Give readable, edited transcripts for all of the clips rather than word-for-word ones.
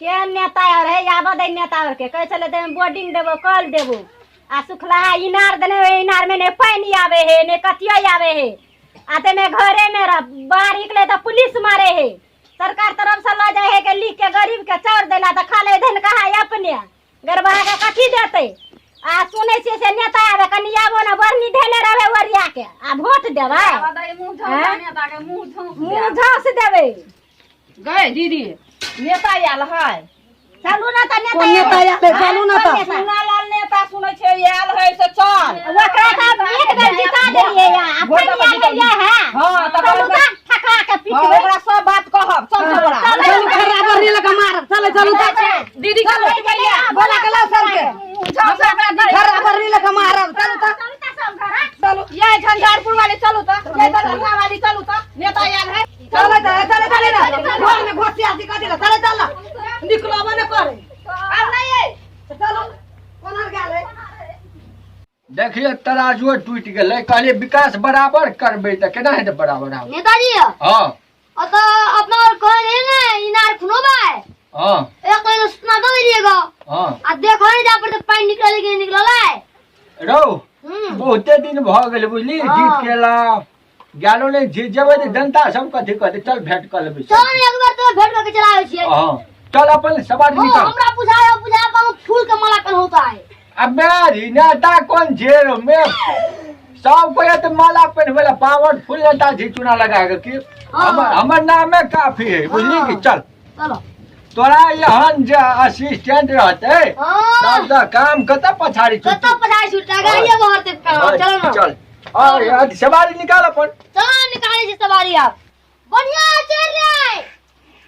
के नेता और है याबा दे नेता और के कह चले दे बोर्डिंग देबो कल देबो आ सुखला है इनार देने इनार में ने पानी आवे है ने कटिया आवे है आते में घरे में बाहर निकले तो पुलिस मारे है सरकार तरफ से ला जाए है के लिख के गरीब के चार देला तो खा ले धन कहा अपने गरबा के कथी देते आ सुने छे से नेता आवे कनियाबो ना बरनी ढेले रहे वरिया के आ वोट देबे नेता के मुंह झांस देबे गए दीदी नेता आयल है चलू ना त नेता नेता आयल चलू ना त सुनालाल नेता सुनै छै आयल है से चल ओकरा त एक बेर जिता देलिए या अपन देलिए है हां त ठका के पीट ओकरा सब बात कहब चल ओकरा चल खराब बरनी लगा मार चल चलू दीदी चल बोला के ला सर के खराब बरनी लगा मार चल त चलो ये झंझारपुर वाले चलो तो ये दरभंगा वाली चलो तो नेता आयल है चल चल ना घर में घोटिया सिखा देला चल निकलो मने करे अब नहीं है चलो कोनर गेले देखिए तराजुए टूट गेलै कहलिए विकास बराबर करबै त केना हेतै बराबर आब नेताजी हां तो अपना कह रहे हैं इनार खुनोबा है हां एक कोई सुना दो दीजिएगा हां आ देखो नहीं जा पर पानी निकल के निकलला है रौ बहुते दिन भ गेल बुझली जीत केला गेलो ने जीत जेबै त जनता सब कथि कहते चल भेंट कर लेबै चल एक बार तो भेंट करके चलावे छिए हां चल अपन सवारी ओ निकाल हमरा बुझाया कहूं फूल के माला कन होता है अब मेरी नेता कौन झेरो में सब कोई तो माला पहनवेला पावरफुल नेता जी चुना लगा के कि हमर नाम में काफी है बुझली कि चल चलो तोरा यहन जे असिस्टेंट रहते हां सब काम कत पछाड़ी कत पछाड़ी छूट लगा ये बहरते चलो ना चल और सवारी निकाल अपन चलो निकाले छी सवारी आप बढ़िया चल रहे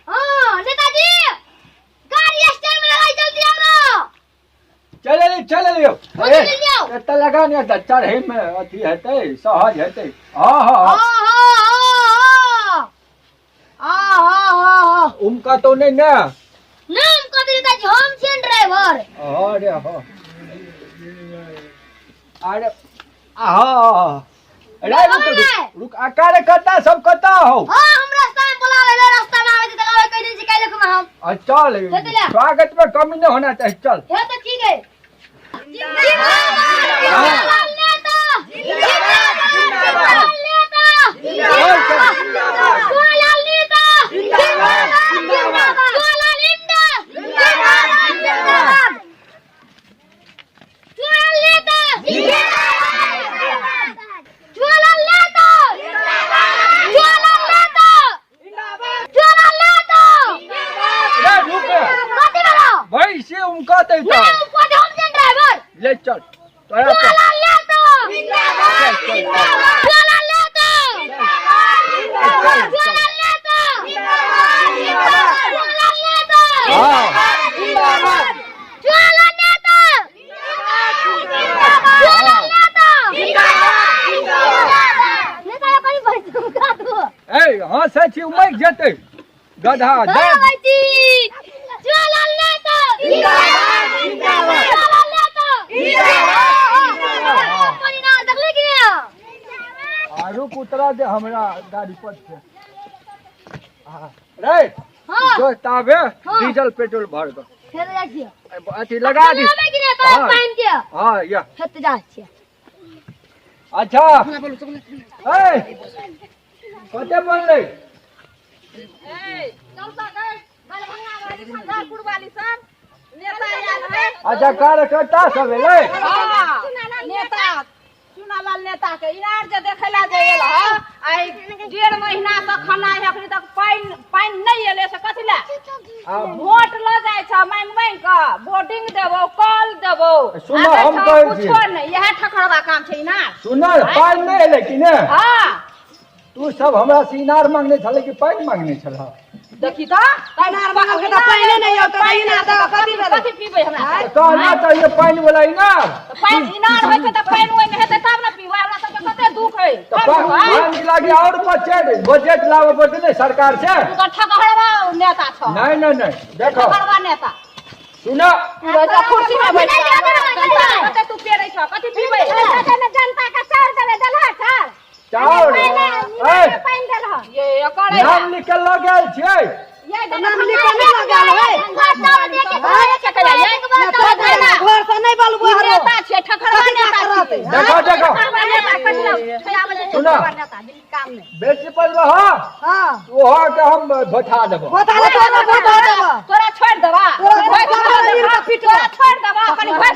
हां नेताजी गाड़ी स्टैंड में लगाई जल्दी आओ चले लियो ए त लगा ने त चढ़े में अथी हेतै सहज हेतै हां हां हां उनका तो नहीं ना नाम को नेताजी हम छी ड्राइवर अरे हां अरे हां अरे रुक आकार करता सब करता हो हां हम रास्ता में बोला ले रास्ता में आवे त लगावे कह दिन से काले को हम चल स्वागत में कमी नहीं होना चाहिए चल ये तो ठीक है जिंदाबाद नेता जिंदाबाद नेता जिंदाबाद गोलाल नेता जिंदाबाद जिंदाबाद गोलाल नेता जिंदाबाद जिंदाबाद गोलाल नेता जिंदाबाद गोलाल नेता जिंदाबाद गोलाल नेता जिंदाबाद गोलाल नेता ए रुक कथि बोलो भाई से उनका तो नहीं उनको दे हम ड्राइवर ले चल तोरा गोलाल नेता जिंदाबाद जिंदाबाद गोलाल नेता जिंदाबाद गोलाल नेता जिंदाबाद गोलाल नेता हां जिंदाबाद गोलाल नेता जिंदाबाद गोलाल नेता जिंदाबाद नेता कोई बैठ का तू ए हां सच उमक जते गधा दे बैठी गोलाल नेता जिंदाबाद जिंदाबाद गोलाल नेता जिंदाबाद कोई ना देखले कि आरु उतरा दे हमरा गाड़ी पर से हां रे हां जो ताबे डीजल पेट्रोल भर दो फेर जा छिए अथी लगा दी हमें कि नहीं तो पानी के हां या फेर जा छिए अच्छा ए कते बोल रे चल सा गए दरभंगा वाली झंझारपुर वाली सब नेता आयल है अच्छा कार्यकर्ता सब ले नेता चुनालाल नेता के इनार जे देखेला जेल है आई 1.5 महीना से खाना है अखनी तक पानी नहीं एले से कथि ले वोट ल जाय छ मांग का बोर्डिंग देबो कॉल देबो सुनो हम कहै छी कुछो नहीं यह ठखरवा काम छै इनार सुनो पानी नहीं एले कि ने हां तू सब हमरा से इनार मांगने छले कि पानी मांगने छला देखी तो इनार मांगल के त पानी नहीं होत इनार त कथि पीबे हमरा कहना चाहिए पानी वाला इनार पानी इनार होय त पानी ओय में हेतै तब न पीबा हमरा सब कते दुख है तो पानी लागी और बजट लावे पड़ते ने सरकार से तू ठखरवा नेता छ नहीं देखो ठखरवा नेता सुनो कुर्सी में बैठ तू पेरै छ कथि पीबे जनता का चार देबे दलहा चार चाउर पानी देलह ये एकर नाम निकल गेल छै ये नाम लिखल नहीं लगा है बैठा देबो बता ले तोरा छोड़ देबा तोरा छोड़ देबा कनी घर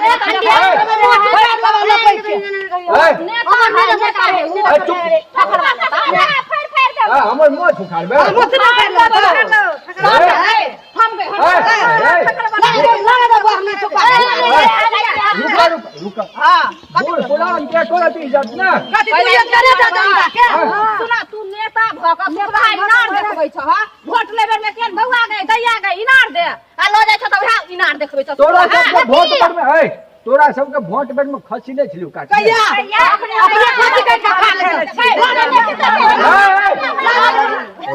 हमर मोछ उखाड़बे रुक पुरान के तोरा इज्जत ना सुना तू नेता भक सुधार इनार देखबै छ वोट लेबे में केन बौआ गए दैया गए इनार दे आ ल जाय छ त उहा इनार देखबै छ तोरा सबके वोट पर में है तोरा सबके वोट पर में खसी नहीं छिलू काट कहिया अपने खर्च के खा ले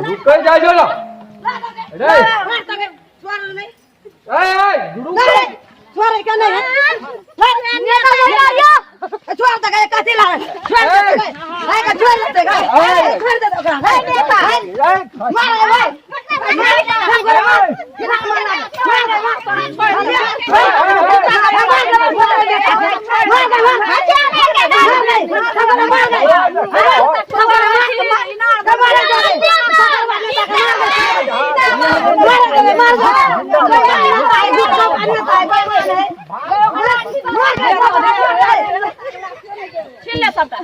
रुक जा जो रे स्वर नहीं गुरु स्वर के नहीं नेता भैया यो स्वर तक काटी ला स्वर का स्वर लेते का स्वर दे दो नेता मार छिले सबटा